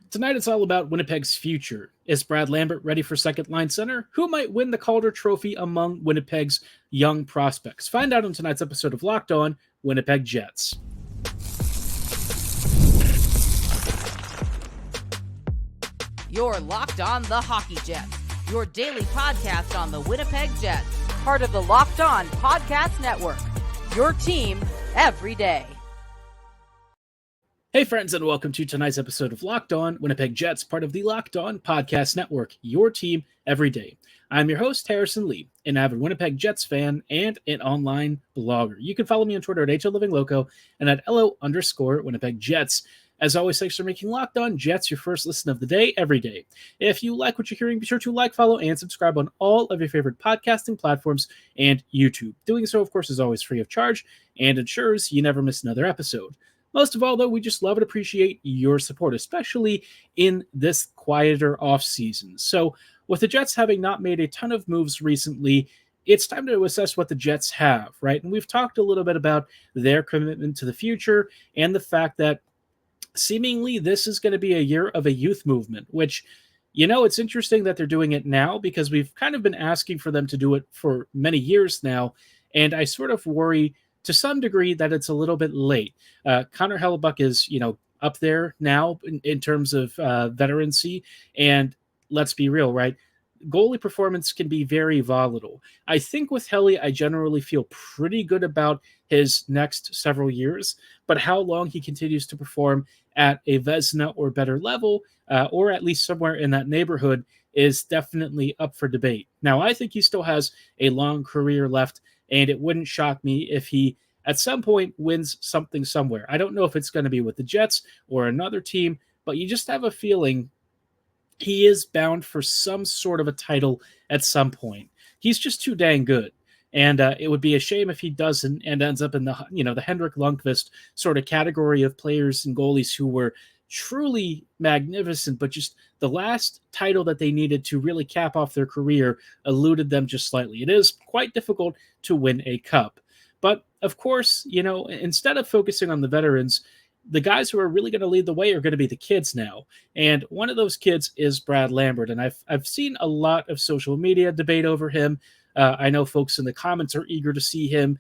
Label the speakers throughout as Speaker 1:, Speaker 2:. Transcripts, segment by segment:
Speaker 1: Tonight it's all about Winnipeg's future. Is Brad Lambert ready for second line center? Who might win the Calder Trophy among Winnipeg's young prospects? Find out on tonight's episode of Locked On Winnipeg Jets.
Speaker 2: You're Locked On the Hockey Jets, your daily podcast on the Winnipeg Jets, part of the Locked On Podcast Network, your team every day.
Speaker 1: Hey friends, and welcome to tonight's episode of Locked On Winnipeg Jets, part of the Locked On Podcast Network, your team every day. I'm your host, Harrison Lee, an avid Winnipeg Jets fan and an online blogger. You can follow me on Twitter at HLLivingLoco and at LO_Winnipeg Jets. As always, thanks for making Locked On Jets your first listen of the day every day. If you like what you're hearing, be sure to like, follow, and subscribe on all of your favorite podcasting platforms and YouTube. Doing so, of course, is always free of charge and ensures you never miss another episode. Most of all, though, we just love and appreciate your support, especially in this quieter offseason. So with the Jets having not made a ton of moves recently, it's time to assess what the Jets have, right? And we've talked a little bit about their commitment to the future and the fact that seemingly this is going to be a year of a youth movement, which, it's interesting that they're doing it now because we've kind of been asking for them to do it for many years now. And I sort of worry to some degree that it's a little bit late. Connor Hellebuyck is, up there now in terms of veterancy. And let's be real, right? Goalie performance can be very volatile. I think with Helly, I generally feel pretty good about his next several years, but how long he continues to perform at a Vezina or better level, or at least somewhere in that neighborhood, is definitely up for debate. Now, I think he still has a long career left, and it wouldn't shock me if he at some point wins something somewhere. I don't know if it's going to be with the Jets or another team, but you just have a feeling he is bound for some sort of a title at some point. He's just too dang good. And it would be a shame if he doesn't and ends up in the Henrik Lundqvist sort of category of players and goalies who were truly magnificent, but just the last title that they needed to really cap off their career eluded them just slightly. It is quite difficult to win a cup. But of course, instead of focusing on the veterans, the guys who are really going to lead the way are going to be the kids now. And one of those kids is Brad Lambert. And I've seen a lot of social media debate over him. I know folks in the comments are eager to see him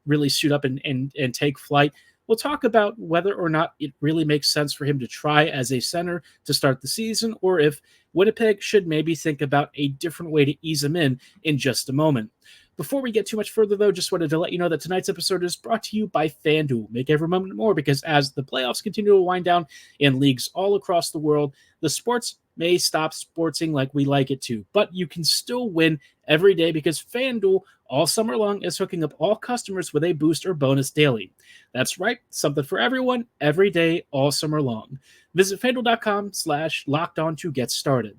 Speaker 1: really suit up and take flight. We'll talk about whether or not it really makes sense for him to try as a center to start the season, or if Winnipeg should maybe think about a different way to ease him in just a moment. Before we get too much further, though, just wanted to let you know that tonight's episode is brought to you by FanDuel. Make every moment more, because as the playoffs continue to wind down in leagues all across the world, the sports may stop sportsing like we like it to, but you can still win every day because FanDuel all summer long is hooking up all customers with a boost or bonus daily. That's right, something for everyone, every day, all summer long. Visit FanDuel.com/lockedon to get started.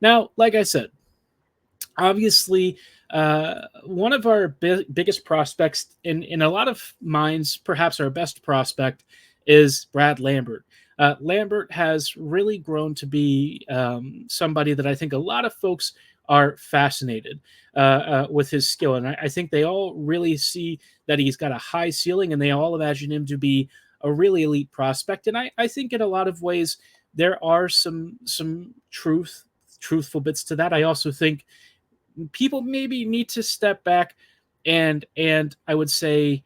Speaker 1: Now, like I said, obviously, one of our biggest prospects in a lot of minds, perhaps our best prospect, is Brad Lambert. Lambert has really grown to be somebody that I think a lot of folks are fascinated with his skill. And I think they all really see that he's got a high ceiling, and they all imagine him to be a really elite prospect. And I think in a lot of ways, there are some truthful bits to that. I also think people maybe need to step back and I would say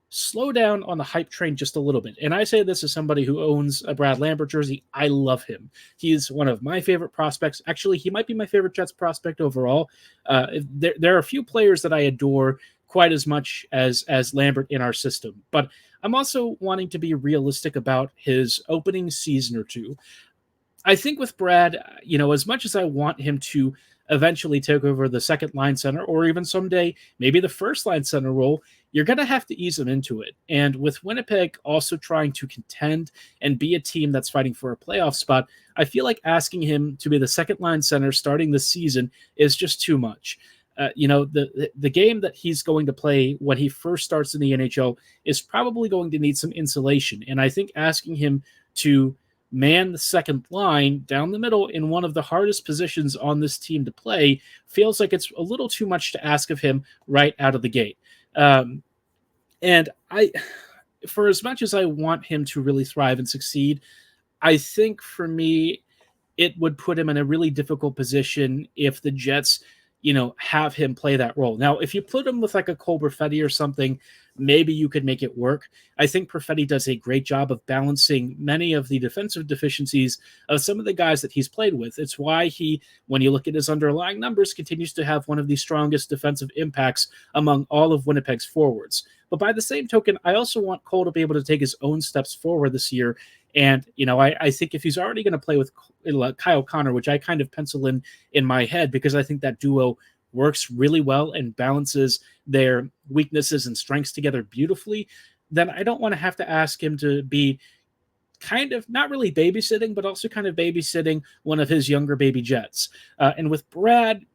Speaker 1: slow down on the hype train just a little bit. And I say this as somebody who owns a Brad Lambert jersey. I love him. He's one of my favorite prospects. Actually, he might be my favorite Jets prospect overall. There are a few players that I adore quite as much as Lambert in our system. But I'm also wanting to be realistic about his opening season or two. I think with Brad, as much as I want him to eventually take over the second line center, or even someday maybe the first line center role, you're going to have to ease him into it. And with Winnipeg also trying to contend and be a team that's fighting for a playoff spot, I feel like asking him to be the second line center starting this season is just too much. The game that he's going to play when he first starts in the NHL is probably going to need some insulation. And I think asking him to man the second line down the middle in one of the hardest positions on this team to play feels like it's a little too much to ask of him right out of the gate. And for as much as I want him to really thrive and succeed, I think for me, it would put him in a really difficult position if the Jets, have him play that role. Now, if you put him with like a Cole Perfetti or something, maybe you could make it work. I think Perfetti does a great job of balancing many of the defensive deficiencies of some of the guys that he's played with. It's why he, when you look at his underlying numbers, continues to have one of the strongest defensive impacts among all of Winnipeg's forwards. But by the same token, I also want Cole to be able to take his own steps forward this year. And, I think if he's already going to play with Kyle Connor, which I kind of pencil in my head because I think that duo works really well and balances their weaknesses and strengths together beautifully, then I don't want to have to ask him to be kind of not really babysitting, but also kind of babysitting one of his younger baby Jets. And with Brad,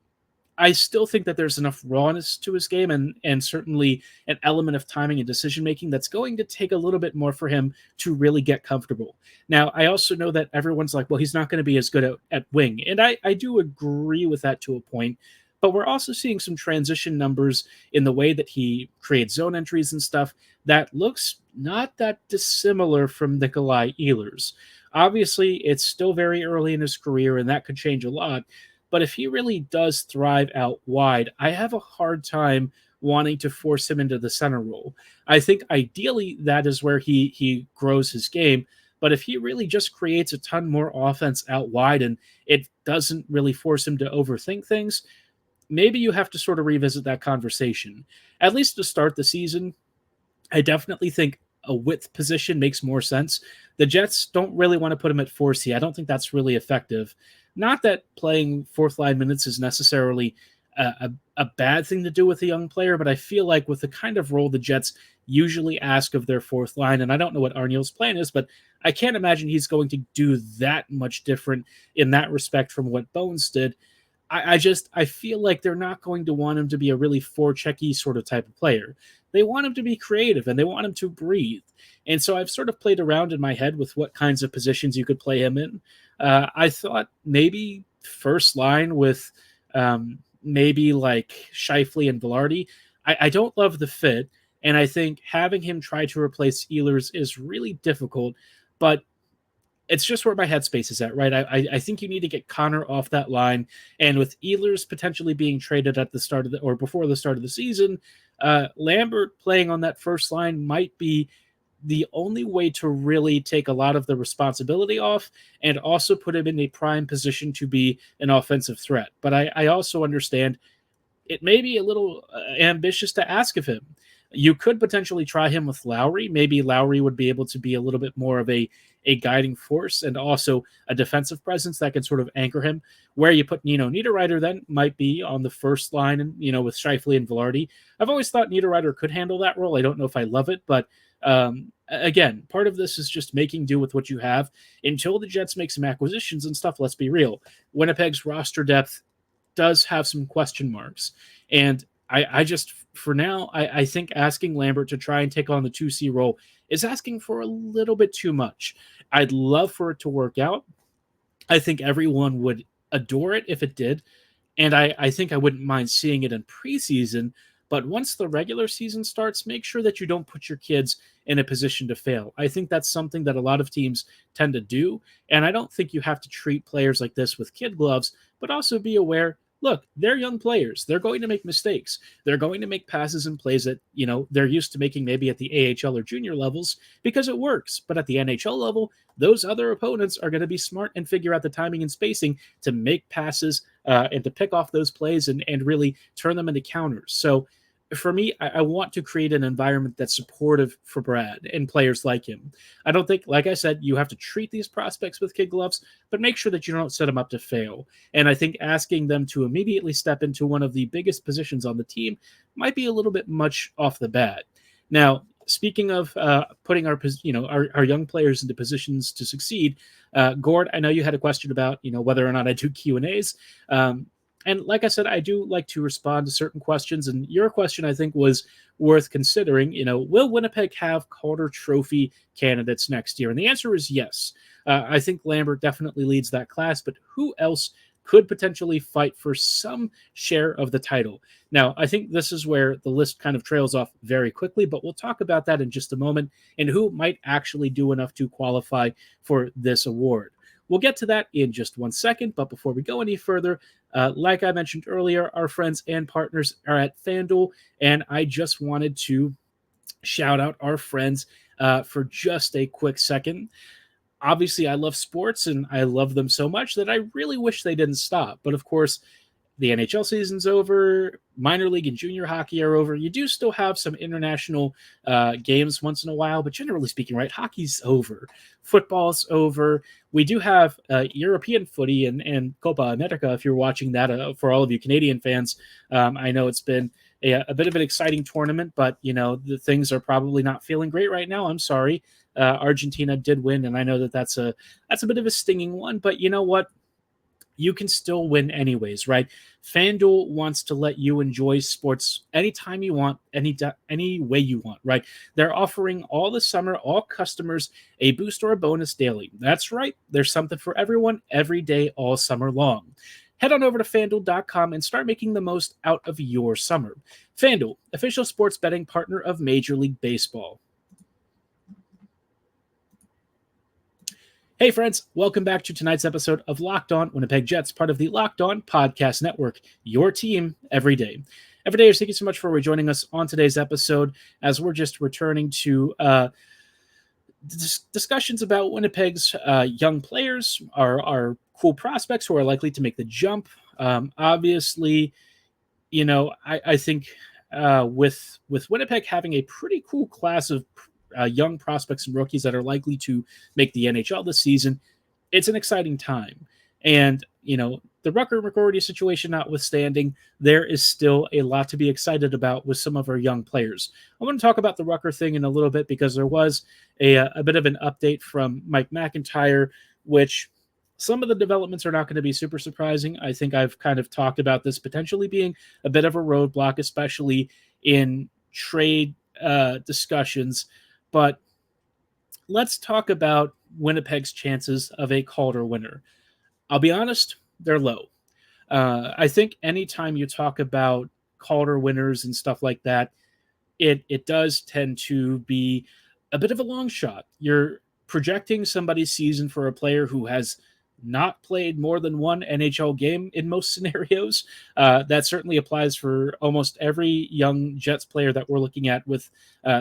Speaker 1: I still think that there's enough rawness to his game and certainly an element of timing and decision-making that's going to take a little bit more for him to really get comfortable. Now, I also know that everyone's like, well, he's not going to be as good at wing. And I do agree with that to a point. But we're also seeing some transition numbers in the way that he creates zone entries and stuff that looks not that dissimilar from Nikolai Ehlers. Obviously, it's still very early in his career, and that could change a lot. But if he really does thrive out wide, I have a hard time wanting to force him into the center role. I think ideally that is where he grows his game. But if he really just creates a ton more offense out wide and it doesn't really force him to overthink things, maybe you have to sort of revisit that conversation. At least to start the season, I definitely think a width position makes more sense. The Jets don't really want to put him at 4C. I don't think that's really effective. Not that playing fourth line minutes is necessarily a bad thing to do with a young player, but I feel like with the kind of role the Jets usually ask of their fourth line, and I don't know what Arniel's plan is, but I can't imagine he's going to do that much different in that respect from what Bones did. I feel like they're not going to want him to be a really forechecky sort of type of player. They want him to be creative and they want him to breathe. And so I've sort of played around in my head with what kinds of positions you could play him in. I thought maybe first line with maybe like Scheifele and Velarde. I don't love the fit, and I think having him try to replace Ehlers is really difficult, but it's just where my headspace is at, right? I think you need to get Connor off that line, and with Ehlers potentially being traded at the start of or before the start of the season, Lambert playing on that first line might be the only way to really take a lot of the responsibility off and also put him in a prime position to be an offensive threat. But I also understand it may be a little ambitious to ask of him. You could potentially try him with Lowry. Maybe Lowry would be able to be a little bit more of a guiding force and also a defensive presence that can sort of anchor him. Where you put Niederreiter then might be on the first line, and with Scheifele and Velarde. I've always thought Niederreiter could handle that role. I don't know if I love it, but again, part of this is just making do with what you have until the Jets make some acquisitions and stuff. Let's be real. Winnipeg's roster depth does have some question marks, and I just, for now, I think asking Lambert to try and take on the 2C role is asking for a little bit too much. I'd love for it to work out. I think everyone would adore it if it did, and I think I wouldn't mind seeing it in preseason, but once the regular season starts, make sure that you don't put your kids in a position to fail. I think that's something that a lot of teams tend to do, and I don't think you have to treat players like this with kid gloves, but also be aware, look, they're young players. They're going to make mistakes. They're going to make passes and plays that, they're used to making maybe at the AHL or junior levels because it works. But at the NHL level, those other opponents are going to be smart and figure out the timing and spacing to make passes and to pick off those plays and really turn them into counters. So for me, I want to create an environment that's supportive for Brad and players like him. I don't think, like I said, you have to treat these prospects with kid gloves, but make sure that you don't set them up to fail. And I think asking them to immediately step into one of the biggest positions on the team might be a little bit much off the bat. Now, speaking of putting our young players into positions to succeed, Gord, I know you had a question about whether or not I do Q&As. And like I said, I do like to respond to certain questions. And your question, I think, was worth considering. Will Winnipeg have Calder Trophy candidates next year? And the answer is yes. I think Lambert definitely leads that class. But who else could potentially fight for some share of the title. Now, I think this is where the list kind of trails off very quickly, but we'll talk about that in just a moment and who might actually do enough to qualify for this award. We'll get to that in just 1 second, but before we go any further, like I mentioned earlier, our friends and partners are at FanDuel, and I just wanted to shout out our friends for just a quick second. Obviously, I love sports, and I love them so much that I really wish they didn't stop. But of course, the NHL season's over, minor league and junior hockey are over. You do still have some international games once in a while, but generally speaking, right, hockey's over. Football's over. We do have European footy and Copa America, if you're watching that, for all of you Canadian fans. I know it's been a bit of an exciting tournament, but, the things are probably not feeling great right now. I'm sorry. Argentina did win, and I know that that's a bit of a stinging one, but you know what? You can still win anyways, right? FanDuel wants to let you enjoy sports anytime you want, any way you want, right? They're offering all the summer, all customers, a boost or a bonus daily. That's right. There's something for everyone every day, all summer long. Head on over to FanDuel.com and start making the most out of your summer. FanDuel, official sports betting partner of Major League Baseball. Hey friends, welcome back to tonight's episode of Locked On Winnipeg Jets, part of the Locked On Podcast Network, your team every day. Every day, thank you so much for rejoining us on today's episode as we're just returning to discussions about Winnipeg's young players, our cool prospects who are likely to make the jump. Obviously, I think with Winnipeg having a pretty cool class of young prospects and rookies that are likely to make the NHL this season, it's an exciting time. And, the Rutger McGroarty situation notwithstanding, there is still a lot to be excited about with some of our young players. I want to talk about the Rutger thing in a little bit because there was a bit of an update from Mike McIntyre, which some of the developments are not going to be super surprising. I think I've kind of talked about this potentially being a bit of a roadblock, especially in trade discussions. But let's talk about Winnipeg's chances of a Calder winner. I'll be honest, they're low. I think anytime you talk about Calder winners and stuff like that, it does tend to be a bit of a long shot. You're projecting somebody's season for a player who has not played more than one NHL game in most scenarios. That certainly applies for almost every young Jets player that we're looking at with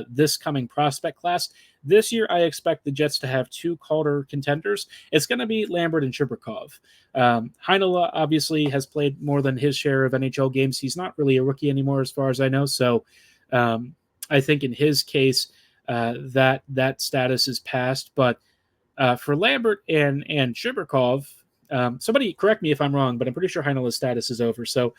Speaker 1: this coming prospect class. This year, I expect the Jets to have two Calder contenders. It's going to be Lambert and Chibrikov. Heinola obviously has played more than his share of NHL games. He's not really a rookie anymore as far as I know. So I think in his case, that status is passed. But for Lambert and Chibrikov, somebody correct me if I'm wrong, but I'm pretty sure Heinola's status is over. So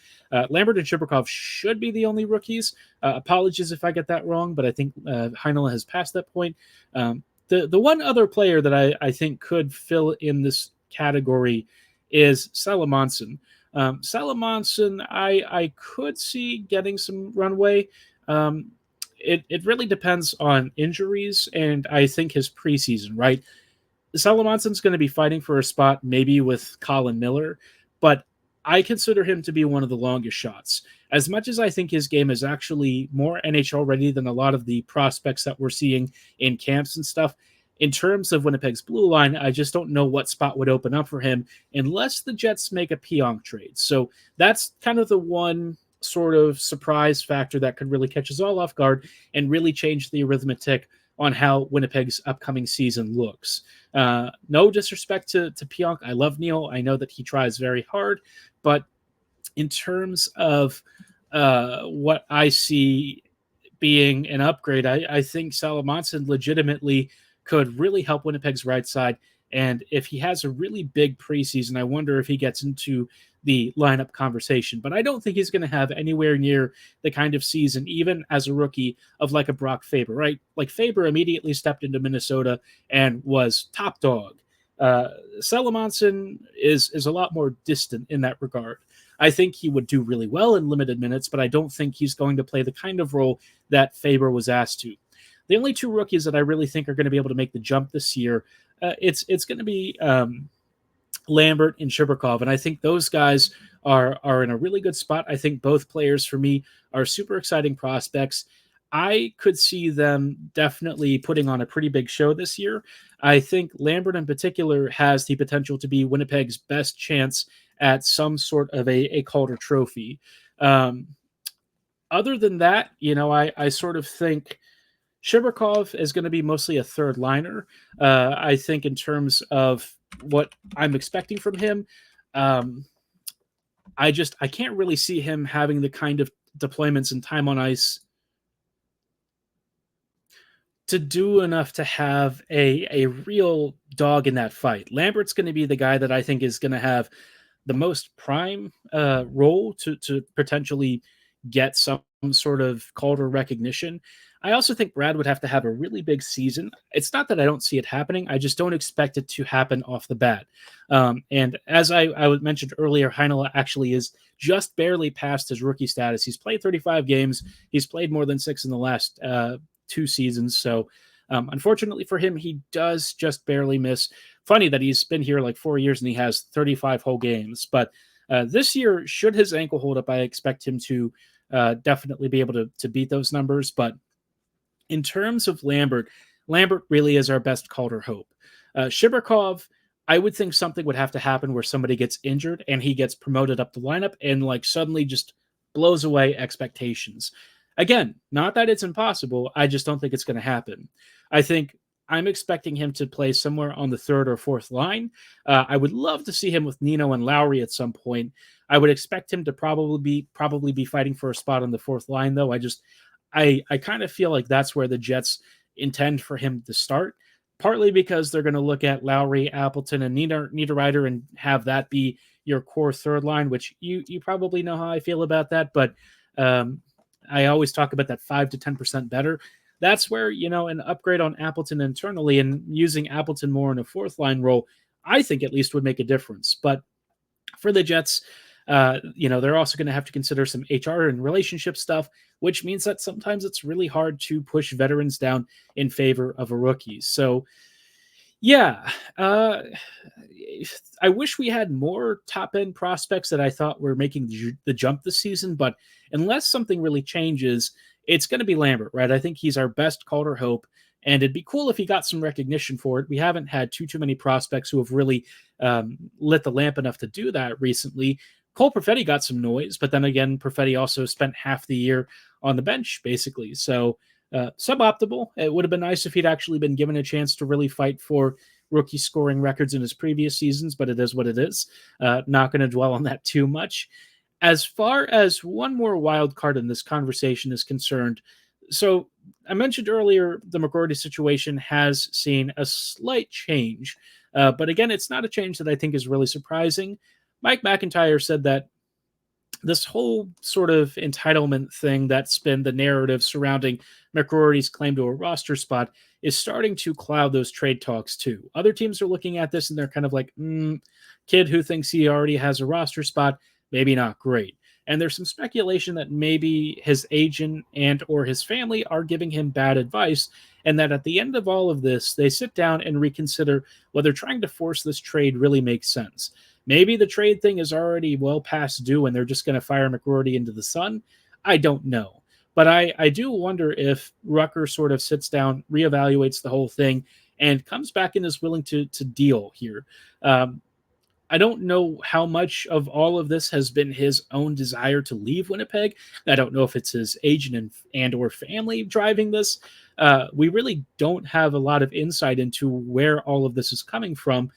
Speaker 1: Lambert and Chibrikov should be the only rookies. Apologies if I get that wrong, but I think Heinola has passed that point. The one other player that I think could fill in this category is Salamonson. Salamonson, I could see getting some runway. It really depends on injuries, and I think his preseason, right? Salamonson's going to be fighting for a spot maybe with Colin Miller, but I consider him to be one of the longest shots. As much as I think his game is actually more NHL ready than a lot of the prospects that we're seeing in camps and stuff, in terms of Winnipeg's blue line, I just don't know what spot would open up for him unless the Jets make a Pionk trade. So that's kind of the one sort of surprise factor that could really catch us all off guard and really change the arithmetic on how Winnipeg's upcoming season looks. No disrespect to Pionk. I love Neil. I know that he tries very hard, but in terms of what I see being an upgrade, I think Salamonson legitimately could really help Winnipeg's right side. And if he has a really big preseason, I wonder if he gets into the lineup conversation. But I don't think he's going to have anywhere near the kind of season, even as a rookie, of like a Brock Faber, right? Like Faber immediately stepped into Minnesota and was top dog. Salamonson is a lot more distant in that regard. I think he would do really well in limited minutes, but I don't think he's going to play the kind of role that Faber was asked to. The only two rookies that I really think are going to be able to make the jump this year, it's going to be Lambert and Shibrakov. And I think those guys are in a really good spot. I think both players for me are super exciting prospects. I could see them definitely putting on a pretty big show this year. I think Lambert in particular has the potential to be Winnipeg's best chance at some sort of a Calder Trophy. Um, Other than that, I sort of think Shibrakov is going to be mostly a third liner. I think in terms of what I'm expecting from him, um, I can't really see him having the kind of deployments and time on ice to do enough to have a real dog in that fight. Lambert's going to be the guy that I think is going to have the most prime role to potentially get some sort of Calder recognition. I also think Brad would have to have a really big season. It's not that I don't see it happening. I just don't expect it to happen off the bat. And as I mentioned earlier, Heinola actually is just barely past his rookie status. He's played 35 games. He's played more than 6 in the last 2 seasons. So unfortunately for him, he does just barely miss. Funny that he's been here like 4 years and he has 35 whole games. But this year, should his ankle hold up, I expect him to definitely be able to beat those numbers. But in terms of Lambert really is our best Calder hope. Shibrakov, I would think something would have to happen where somebody gets injured and he gets promoted up the lineup and like suddenly just blows away expectations. Again, not that it's impossible. I just don't think it's going to happen. I think I'm expecting him to play somewhere on the third or fourth line. I would love to see him with Nino and Lowry at some point. I would expect him to probably be fighting for a spot on the fourth line, though. I kind of feel like that's where the Jets intend for him to start, partly because they're going to look at Lowry, Appleton, and Niederreiter and have that be your core third line, which you probably know how I feel about that. But I always talk about that 5 to 10% better. That's where, an upgrade on Appleton internally and using Appleton more in a fourth line role, I think at least would make a difference. But for the Jets, they're also going to have to consider some HR and relationship stuff, which means that sometimes it's really hard to push veterans down in favor of a rookie. So, yeah, I wish we had more top-end prospects that I thought were making the jump this season, but unless something really changes, it's going to be Lambert, right? I think he's our best Calder hope, and it'd be cool if he got some recognition for it. We haven't had too many prospects who have really lit the lamp enough to do that recently. Cole Perfetti got some noise, but then again, Perfetti also spent half the year on the bench, basically. So suboptimal. It would have been nice if he'd actually been given a chance to really fight for rookie scoring records in his previous seasons, but it is what it is. Not going to dwell on that too much. As far as one more wild card in this conversation is concerned, so I mentioned earlier the McGroarty situation has seen a slight change, but again, it's not a change that I think is really surprising. Mike McIntyre said that this whole sort of entitlement thing that's been the narrative surrounding McGroarty's claim to a roster spot is starting to cloud those trade talks too. Other teams are looking at this and they're kind of like, kid who thinks he already has a roster spot, maybe not great. And there's some speculation that maybe his agent and or his family are giving him bad advice, and that at the end of all of this, they sit down and reconsider whether trying to force this trade really makes sense. Maybe the trade thing is already well past due and they're just going to fire McGroarty into the sun. I don't know. But I do wonder if Rutger sort of sits down, reevaluates the whole thing, and comes back and is willing to deal here. I don't know how much of all of this has been his own desire to leave Winnipeg. I don't know if it's his agent and or family driving this. We really don't have a lot of insight into where all of this is coming from.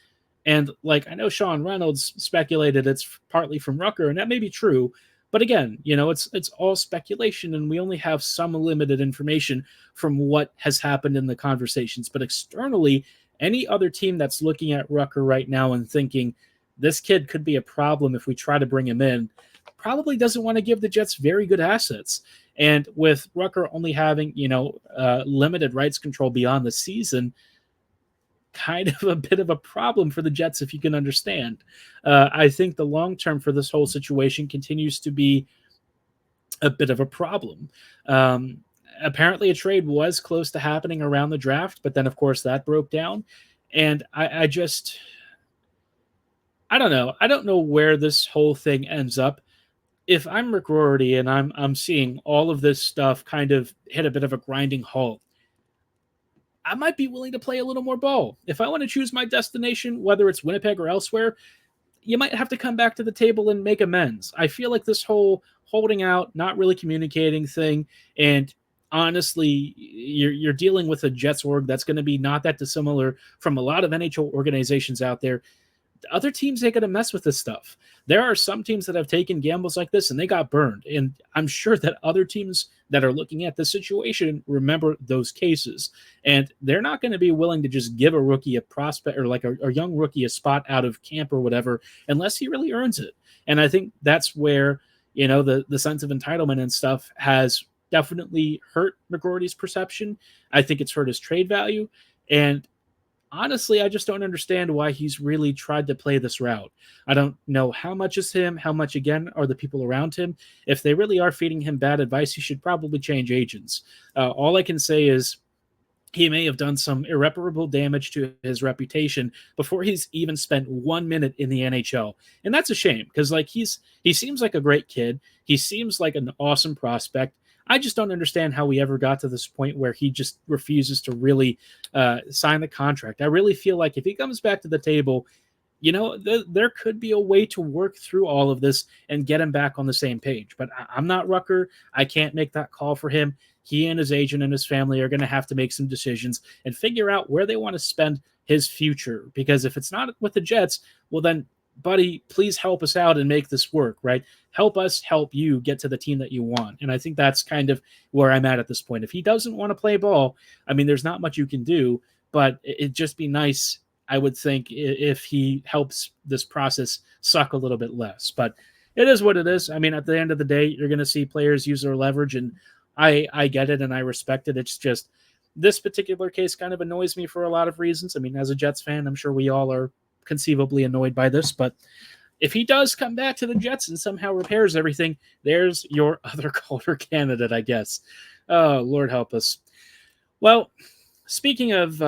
Speaker 1: And I know Sean Reynolds speculated it's partly from Rutger, and that may be true. But again, it's all speculation, and we only have some limited information from what has happened in the conversations. But externally, any other team that's looking at Rutger right now and thinking this kid could be a problem if we try to bring him in, probably doesn't want to give the Jets very good assets. And with Rutger only having, limited rights control beyond the season, kind of a bit of a problem for the Jets, if you can understand. I think the long term for this whole situation continues to be a bit of a problem. Apparently a trade was close to happening around the draft, but then of course that broke down. And I just, I don't know. I don't know where this whole thing ends up. If I'm McGroarty and I'm seeing all of this stuff kind of hit a bit of a grinding halt, I might be willing to play a little more ball. If I want to choose my destination, whether it's Winnipeg or elsewhere, you might have to come back to the table and make amends. I feel like this whole holding out, not really communicating thing, and honestly, you're dealing with a Jets org that's going to be not that dissimilar from a lot of NHL organizations out there. Other teams ain't going to mess with this stuff. There are some teams that have taken gambles like this and they got burned. And I'm sure that other teams that are looking at this situation remember those cases. And they're not going to be willing to just give a rookie a prospect or like a young rookie a spot out of camp or whatever, unless he really earns it. And I think that's where, the sense of entitlement and stuff has definitely hurt McGroarty's perception. I think it's hurt his trade value. And honestly, I just don't understand why he's really tried to play this route. I don't know how much is him, how much, again, are the people around him. If they really are feeding him bad advice, he should probably change agents. All I can say is he may have done some irreparable damage to his reputation before he's even spent 1 minute in the NHL. And that's a shame because he seems like a great kid. He seems like an awesome prospect. I just don't understand how we ever got to this point where he just refuses to really sign the contract. I really feel like if he comes back to the table, there could be a way to work through all of this and get him back on the same page. But I'm not Rutger. I can't make that call for him. He and his agent and his family are going to have to make some decisions and figure out where they want to spend his future. Because if it's not with the Jets, well then, buddy, please help us out and make this work, right? Help us help you get to the team that you want. And I think that's kind of where I'm at this point. If he doesn't want to play ball, I mean, there's not much you can do, but it'd just be nice, I would think, if he helps this process suck a little bit less. But it is what it is. I mean, at the end of the day, you're going to see players use their leverage, and I get it and I respect it. It's just this particular case kind of annoys me for a lot of reasons. I mean, as a Jets fan, I'm sure we all are conceivably annoyed by this, but if he does come back to the Jets and somehow repairs everything, there's your other Calder candidate, I guess. Oh, Lord help us. Well, speaking of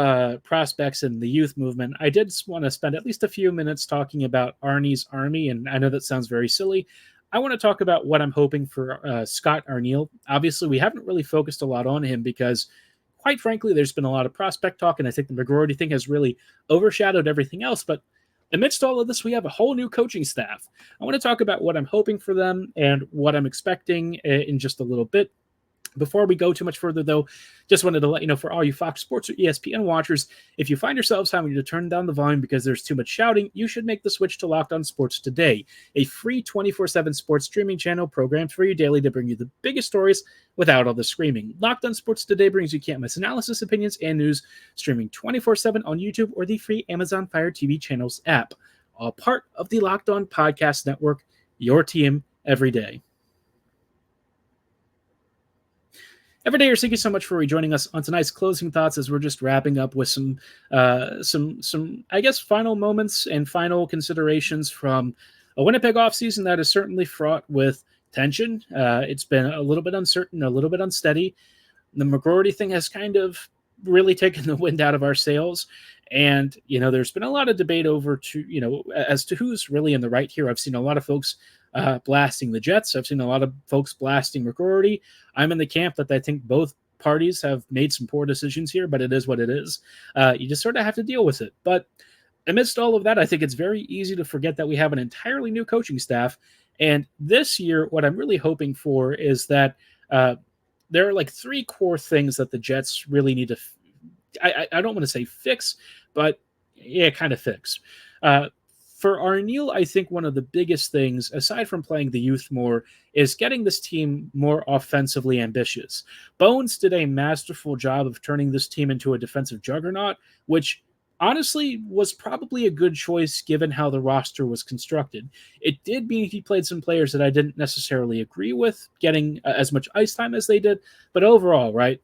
Speaker 1: prospects in the youth movement, I did want to spend at least a few minutes talking about Arnie's Army, and I know that sounds very silly. I want to talk about what I'm hoping for Scott Arniel. Obviously, we haven't really focused a lot on him because, quite frankly, there's been a lot of prospect talk, and I think the McGroarty thing has really overshadowed everything else. But amidst all of this, we have a whole new coaching staff. I want to talk about what I'm hoping for them and what I'm expecting in just a little bit. Before we go too much further, though, just wanted to let you know, for all you Fox Sports or ESPN watchers, if you find yourselves having to turn down the volume because there's too much shouting, you should make the switch to Locked On Sports Today, a free 24/7 sports streaming channel programmed for you daily to bring you the biggest stories without all the screaming. Locked On Sports Today brings you can't-miss analysis, opinions, and news, streaming 24/7 on YouTube or the free Amazon Fire TV channels app. All part of the Locked On Podcast Network, your team every day. Everydayers, thank you so much for rejoining us on tonight's closing thoughts as we're just wrapping up with some I guess, final moments and final considerations from a Winnipeg offseason that is certainly fraught with tension. It's been a little bit uncertain, a little bit unsteady. The McGroarty thing has kind of really taken the wind out of our sails. And, there's been a lot of debate as to who's really in the right here. I've seen a lot of folks blasting the Jets. I've seen a lot of folks blasting McGroarty. I'm in the camp that I think both parties have made some poor decisions here, but it is what it is. You just sort of have to deal with it. But amidst all of that, I think it's very easy to forget that we have an entirely new coaching staff. And this year, what I'm really hoping for is that there are like three core things that the Jets really need to I don't want to say fix, but kind of fix. For Arniel, I think one of the biggest things, aside from playing the youth more, is getting this team more offensively ambitious. Bones did a masterful job of turning this team into a defensive juggernaut, which honestly was probably a good choice given how the roster was constructed. It did mean he played some players that I didn't necessarily agree with getting as much ice time as they did, but overall, right?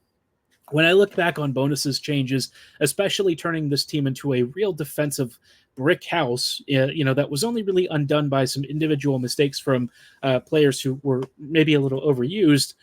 Speaker 1: When I look back on Bonus's changes, especially turning this team into a real defensive brick house, that was only really undone by some individual mistakes from players who were maybe a little overused.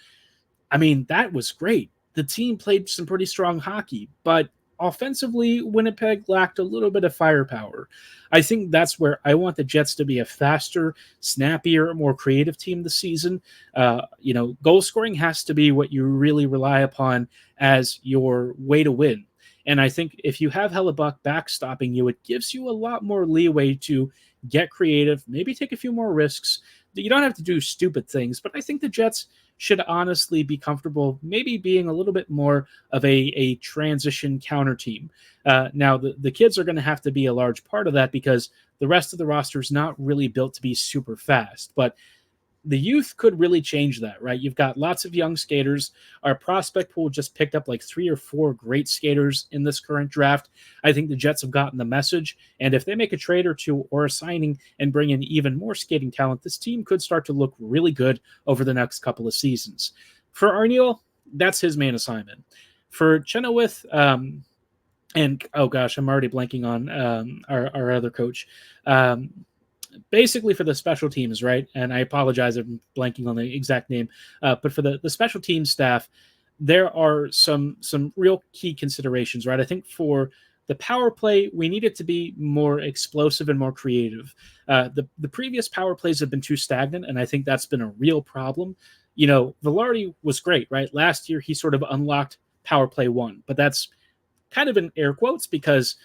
Speaker 1: I mean, that was great. The team played some pretty strong hockey, but offensively, Winnipeg lacked a little bit of firepower. I think that's where I want the Jets to be a faster, snappier, more creative team this season. Goal scoring has to be what you really rely upon as your way to win. And I think if you have Hellebuck backstopping you, it gives you a lot more leeway to get creative, maybe take a few more risks. You don't have to do stupid things, but I think the Jets should honestly be comfortable maybe being a little bit more of a transition counter team. Now, the kids are going to have to be a large part of that because the rest of the roster is not really built to be super fast. But the youth could really change that, right? You've got lots of young skaters. Our prospect pool just picked up like 3 or 4 great skaters in this current draft. I think the Jets have gotten the message. And if they make a trade or two or a signing and bring in even more skating talent, this team could start to look really good over the next couple of seasons. For Arniel, that's his main assignment. For Chenoweth, and oh gosh, I'm already blanking on our other coach. Basically for the special teams, right? And I apologize, I'm blanking on the exact name. But for the special team staff, there are some real key considerations, right? I think for the power play, we need it to be more explosive and more creative. The previous power plays have been too stagnant, and I think that's been a real problem. Velarde was great, right? Last year, he sort of unlocked power play 1, but that's kind of in air quotes because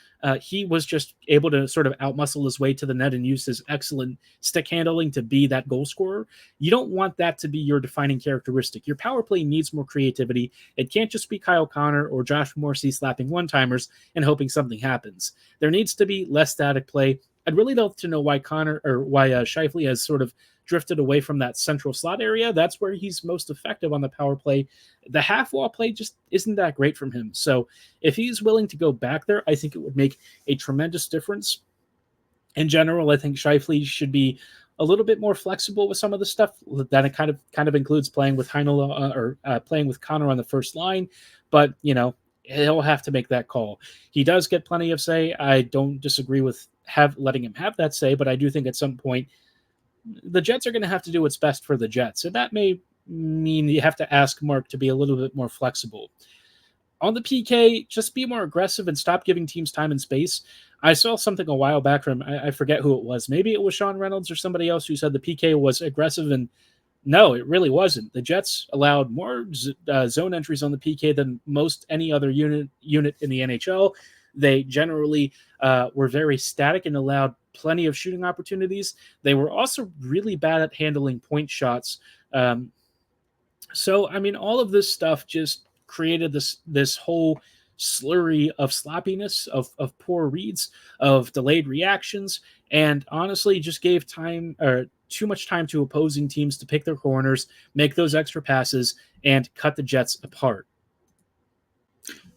Speaker 1: he was just able to sort of outmuscle his way to the net and use his excellent stick handling to be that goal scorer. You don't want that to be your defining characteristic. Your power play needs more creativity. It can't just be Kyle Connor or Josh Morrissey slapping one-timers and hoping something happens. There needs to be less static play. I'd really love to know why Scheifele has sort of drifted away from that central slot area. That's where he's most effective on the power play. The half wall play just isn't that great from him. So if he's willing to go back there, I think it would make a tremendous difference. In general, I think Scheifele should be a little bit more flexible with some of the stuff. That it kind of includes playing with Heinola playing with Connor on the first line. But, he'll have to make that call. He does get plenty of say. I don't disagree with letting him have that say, but I do think at some point the Jets are going to have to do what's best for the Jets. And that may mean you have to ask Mark to be a little bit more flexible. On the PK, just be more aggressive and stop giving teams time and space. I saw something a while back from, I forget who it was. Maybe it was Sean Reynolds or somebody else who said the PK was aggressive, and no, it really wasn't. The Jets allowed more zone entries on the PK than most any other unit in the NHL. They generally were very static and allowed plenty of shooting opportunities. They were also really bad at handling point shots. So, all of this stuff just created this whole slurry of sloppiness, of poor reads, of delayed reactions, and honestly just gave too much time to opposing teams to pick their corners, make those extra passes, and cut the Jets apart.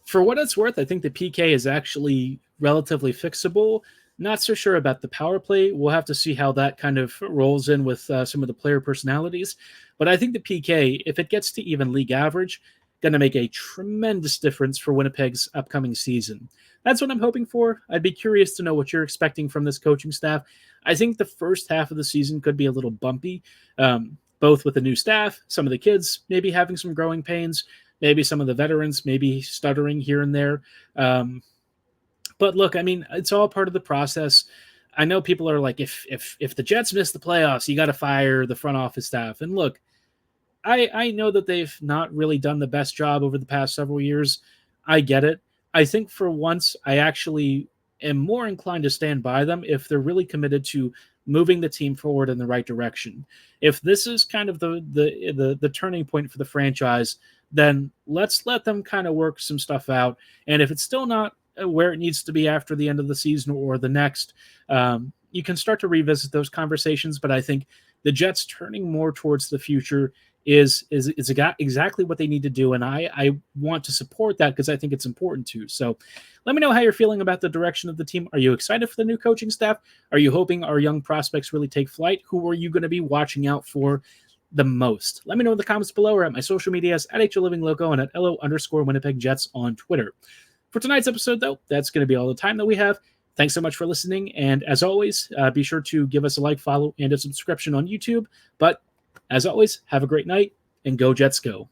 Speaker 1: For what it's worth, I think the PK is actually relatively fixable. Not so sure about the power play. We'll have to see how that kind of rolls in with some of the player personalities. But I think the PK, if it gets to even league average, going to make a tremendous difference for Winnipeg's upcoming season. That's what I'm hoping for. I'd be curious to know what you're expecting from this coaching staff. I think the first half of the season could be a little bumpy, both with the new staff, some of the kids maybe having some growing pains, maybe some of the veterans maybe stuttering here and there. But look, it's all part of the process. I know people are like, if the Jets miss the playoffs, you got to fire the front office staff. And look, I know that they've not really done the best job over the past several years. I get it. I think for once, I actually am more inclined to stand by them if they're really committed to moving the team forward in the right direction. If this is kind of the turning point for the franchise, then let's let them kind of work some stuff out. And if it's still not where it needs to be after the end of the season or the next, you can start to revisit those conversations. But I think the Jets turning more towards the future is exactly what they need to do. And I want to support that because I think it's important too. So let me know how you're feeling about the direction of the team. Are you excited for the new coaching staff? Are you hoping our young prospects really take flight? Who are you going to be watching out for the most? Let me know in the comments below or at my social medias at HLivingLoco and at LO_Winnipeg Jets on Twitter. For tonight's episode, though, that's going to be all the time that we have. Thanks so much for listening. And as always, be sure to give us a like, follow, and a subscription on YouTube. But as always, have a great night and go Jets go.